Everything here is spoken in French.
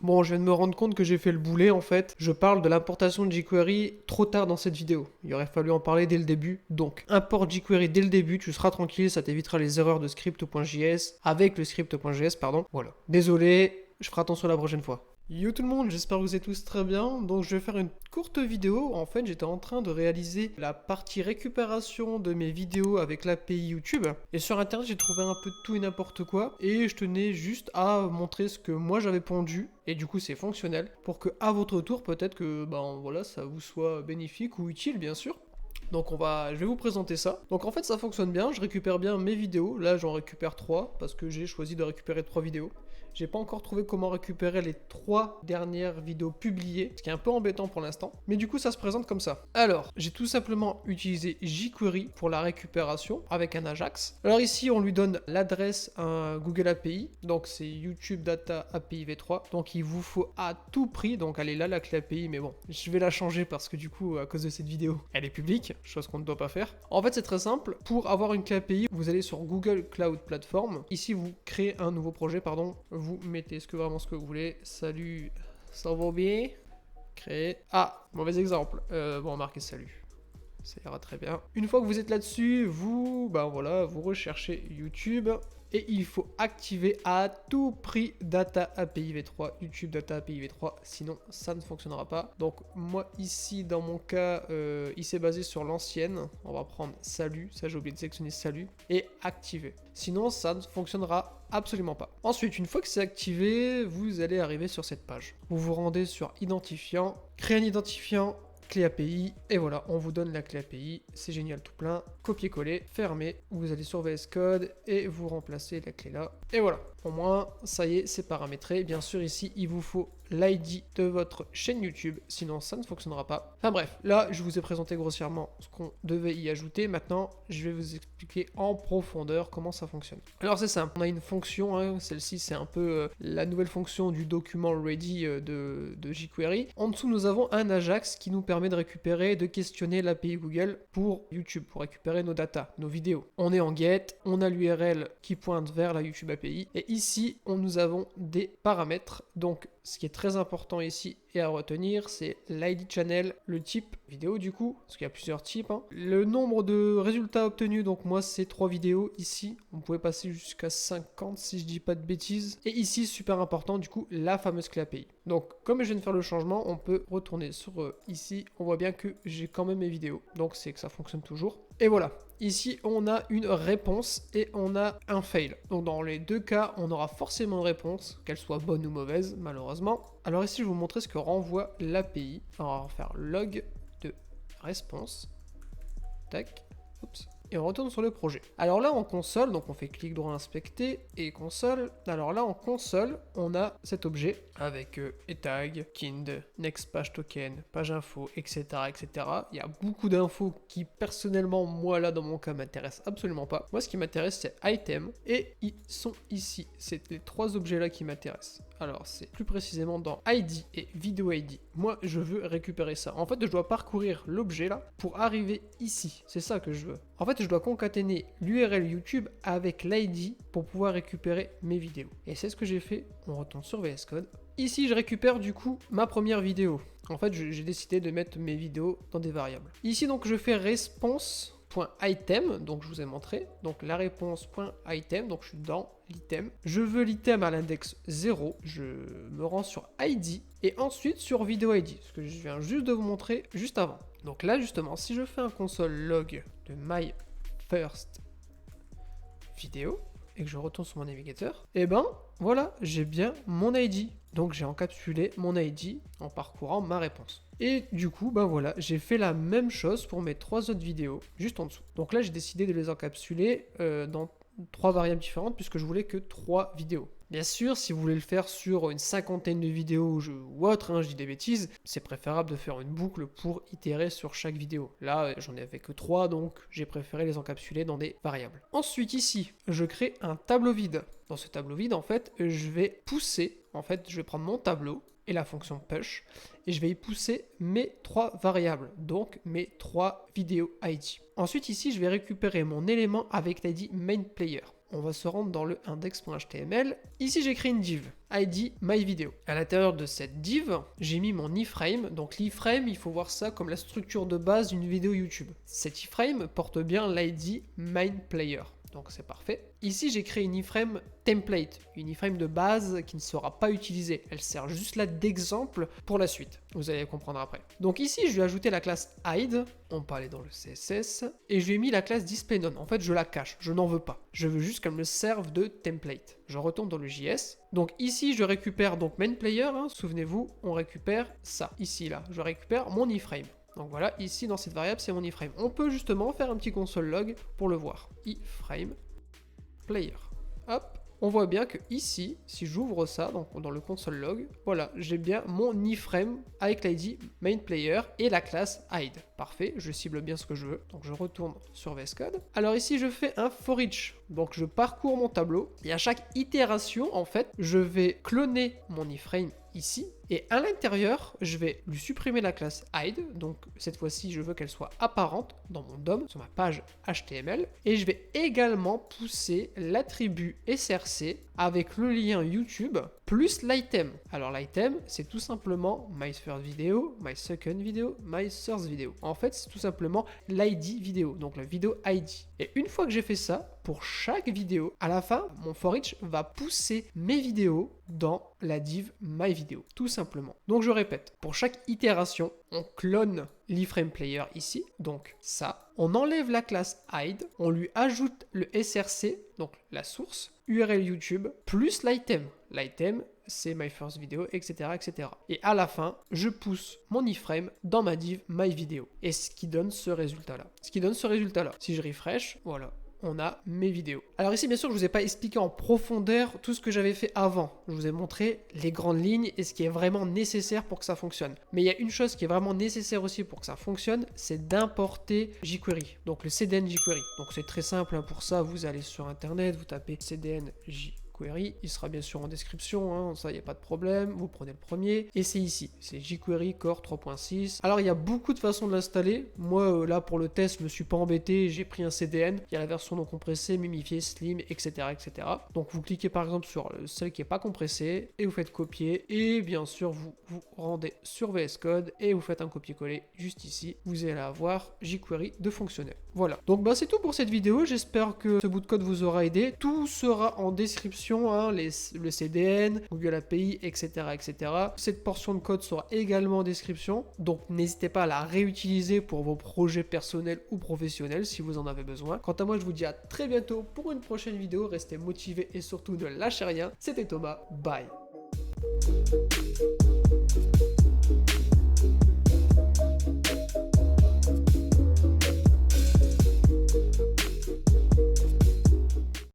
Bon, je viens de me rendre compte que j'ai fait le boulet en fait. Je parle de l'importation de jQuery trop tard dans cette vidéo. Il aurait fallu en parler dès le début. Donc, importe jQuery dès le début, tu seras tranquille, ça t'évitera les erreurs de script.js avec le script.js, pardon. Voilà. Désolé, je ferai attention la prochaine fois. Yo tout le monde, j'espère que vous êtes tous très bien. Donc je vais faire une courte vidéo. En fait, j'étais en train de réaliser la partie récupération de mes vidéos avec l'API YouTube. Et sur internet, j'ai trouvé un peu de tout et n'importe quoi. Et je tenais juste à montrer ce que moi j'avais pondu. Et du coup, c'est fonctionnel. Pour que à votre tour, peut-être que voilà, ça vous soit bénéfique ou utile, bien sûr. Donc je vais vous présenter ça. Donc en fait ça fonctionne bien, je récupère bien mes vidéos. Là j'en récupère 3 parce que j'ai choisi de récupérer 3 vidéos. J'ai pas encore trouvé comment récupérer les 3 dernières vidéos publiées, ce qui est un peu embêtant pour l'instant. Mais du coup ça se présente comme ça. Alors j'ai tout simplement utilisé jQuery pour la récupération avec un Ajax. Alors ici on lui donne l'adresse à Google API, donc c'est YouTube Data API v3. Donc il vous faut à tout prix, donc elle est là la clé API, mais bon je vais la changer parce que du coup à cause de cette vidéo elle est publique, chose qu'on ne doit pas faire. En fait c'est très simple, pour avoir une clé API vous allez sur Google Cloud Platform. Ici vous créez un nouveau projet, vous mettez vraiment ce que vous voulez. Salut, ça va bien? Créer. Ah, mauvais exemple. Bon, marquez salut. Ça ira très bien. Une fois que vous êtes là-dessus, vous recherchez YouTube et il faut activer à tout prix Data API v3, YouTube Data API v3, sinon ça ne fonctionnera pas. Donc moi ici dans mon cas, il s'est basé sur l'ancienne. On va prendre salut, ça j'ai oublié de sélectionner salut et activer. Sinon ça ne fonctionnera absolument pas. Ensuite, une fois que c'est activé, vous allez arriver sur cette page. Vous vous rendez sur identifiant, créer un identifiant, clé API, et voilà, on vous donne la clé API, c'est génial tout plein, copier-coller, fermer, vous allez sur VS Code et vous remplacez la clé là, et voilà, au moins, ça y est, c'est paramétré. Bien sûr, ici, il vous faut l'ID de votre chaîne YouTube, sinon ça ne fonctionnera pas. Enfin bref, là, je vous ai présenté grossièrement ce qu'on devait y ajouter. Maintenant, je vais vous expliquer en profondeur comment ça fonctionne. Alors c'est simple, on a une fonction, hein, celle-ci c'est un peu la nouvelle fonction du document ready de jQuery. En dessous, nous avons un Ajax qui nous permet de récupérer, de questionner l'API Google pour YouTube, pour récupérer nos datas, nos vidéos. On est en get, on a l'URL qui pointe vers la YouTube API, et ici, nous avons des paramètres. Donc, ce qui est très important ici et à retenir, c'est l'ID channel, le type vidéo du coup, parce qu'il y a plusieurs types. Le nombre de résultats obtenus, donc moi c'est 3 vidéos ici. On pouvait passer jusqu'à 50 si je dis pas de bêtises. Et ici, super important du coup, la fameuse clé API. Donc, comme je viens de faire le changement, on peut retourner sur ici. On voit bien que j'ai quand même mes vidéos. Donc, c'est que ça fonctionne toujours. Et voilà. Ici, on a une réponse et on a un fail. Donc, dans les deux cas, on aura forcément une réponse, qu'elle soit bonne ou mauvaise, malheureusement. Alors ici, je vais vous montrer ce que renvoie l'API. On va faire log de response. Tac. Oups. Et on retourne sur le projet. Alors là en console, donc on fait clic droit inspecter et console. Alors là en console, on a cet objet avec tag, kind, next page token, page info, etc., etc. Il y a beaucoup d'infos qui personnellement, moi là dans mon cas, m'intéressent absolument pas. Moi ce qui m'intéresse c'est item et ils sont ici. C'est les 3 objets là qui m'intéressent. Alors c'est plus précisément dans ID et Video ID. Moi je veux récupérer ça. En fait je dois parcourir l'objet là pour arriver ici. C'est ça que je veux. En fait je dois concaténer l'URL YouTube avec l'ID pour pouvoir récupérer mes vidéos. Et c'est ce que j'ai fait. On retourne sur VS Code. Ici je récupère du coup ma première vidéo. En fait j'ai décidé de mettre mes vidéos dans des variables. Ici donc je fais response.item, donc je vous ai montré, donc la réponse.item, donc je suis dans l'item. Je veux l'item à l'index 0, je me rends sur ID et ensuite sur Video ID, ce que je viens juste de vous montrer juste avant. Donc là justement, si je fais un console log de my first video et que je retourne sur mon navigateur, et ben voilà, j'ai bien mon ID. Donc j'ai encapsulé mon ID en parcourant ma réponse. Et du coup, ben voilà, j'ai fait la même chose pour mes 3 autres vidéos juste en dessous. Donc là, j'ai décidé de les encapsuler dans 3 variables différentes puisque je voulais que 3 vidéos. Bien sûr, si vous voulez le faire sur une 50aine de vidéos ou autre, je dis des bêtises, c'est préférable de faire une boucle pour itérer sur chaque vidéo. Là, j'en avais que 3, donc j'ai préféré les encapsuler dans des variables. Ensuite, ici, je crée un tableau vide. Dans ce tableau vide, en fait, je vais pousser, je vais prendre mon tableau et la fonction push, et je vais y pousser mes 3 variables, donc mes 3 vidéos ID. Ensuite, ici, je vais récupérer mon élément avec l'ID main player. on va se rendre dans le index.html. Ici, j'ai créé une div, ID myVideo. À l'intérieur de cette div, j'ai mis mon iframe. Donc l'iframe, il faut voir ça comme la structure de base d'une vidéo YouTube. Cet iframe porte bien l'ID MainPlayer. Donc c'est parfait. Ici, j'ai créé une iframe template, une iframe de base qui ne sera pas utilisée. Elle sert juste là d'exemple pour la suite. Vous allez comprendre après. Donc ici, je lui ai ajouté la classe hide. On peut aller dans le CSS. Et je lui ai mis la classe displayNone. En fait, je la cache. Je n'en veux pas. Je veux juste qu'elle me serve de template. Je retourne dans le JS. Donc ici, je récupère donc MainPlayer. Hein, souvenez-vous, on récupère ça. Ici, là. Je récupère mon iframe. Donc voilà, ici dans cette variable, c'est mon iframe. On peut justement faire un petit console log pour le voir. iframe player. Hop, on voit bien que ici, si j'ouvre ça, donc dans le console log, voilà, j'ai bien mon iframe avec l'ID MainPlayer et la classe hide. Parfait, je cible bien ce que je veux. Donc je retourne sur VS Code. Alors ici, je fais un for each. Donc je parcours mon tableau et à chaque itération, en fait, je vais cloner mon iframe ici. Et à l'intérieur, je vais lui supprimer la classe hide. Donc cette fois-ci, je veux qu'elle soit apparente dans mon DOM, sur ma page HTML. Et je vais également pousser l'attribut src avec le lien YouTube plus l'item. Alors l'item, c'est tout simplement my first video, my second video, my third video. En fait, c'est tout simplement l'ID vidéo, donc la vidéo ID. Et une fois que j'ai fait ça, pour chaque vidéo, à la fin, mon for each va pousser mes vidéos dans la div myVideo, tout simplement. Donc je répète, pour chaque itération, on clone l'iframe player ici, donc ça. On enlève la classe hide, on lui ajoute le src, donc la source, URL YouTube, plus l'item. L'item, c'est my first video, etc., etc. Et à la fin, je pousse mon iframe dans ma div myVideo. Et ce qui donne ce résultat-là. Si je refresh, voilà, on a mes vidéos. Alors ici, bien sûr, je ne vous ai pas expliqué en profondeur tout ce que j'avais fait avant. Je vous ai montré les grandes lignes et ce qui est vraiment nécessaire pour que ça fonctionne. Mais il y a une chose qui est vraiment nécessaire aussi pour que ça fonctionne, c'est d'importer jQuery, donc le CDN jQuery. Donc c'est très simple, hein. Pour ça, vous allez sur Internet, vous tapez CDN jQuery, il sera bien sûr en description, hein, ça il n'y a pas de problème, vous prenez le premier, et c'est ici, c'est jQuery Core 3.6. Alors il y a beaucoup de façons de l'installer, moi là pour le test je me suis pas embêté, j'ai pris un CDN, il y a la version non compressée, mimifiée, slim, etc. etc. Donc vous cliquez par exemple sur celle qui n'est pas compressée, et vous faites copier, et bien sûr vous vous rendez sur VS Code, et vous faites un copier-coller juste ici, vous allez avoir jQuery de fonctionnel. Voilà, donc bah, c'est tout pour cette vidéo, j'espère que ce bout de code vous aura aidé, tout sera en description, hein, le CDN, Google API, etc., etc. Cette portion de code sera également en description, donc n'hésitez pas à la réutiliser pour vos projets personnels ou professionnels si vous en avez besoin. Quant à moi, je vous dis à très bientôt pour une prochaine vidéo, restez motivés et surtout ne lâchez rien. C'était Thomas, bye.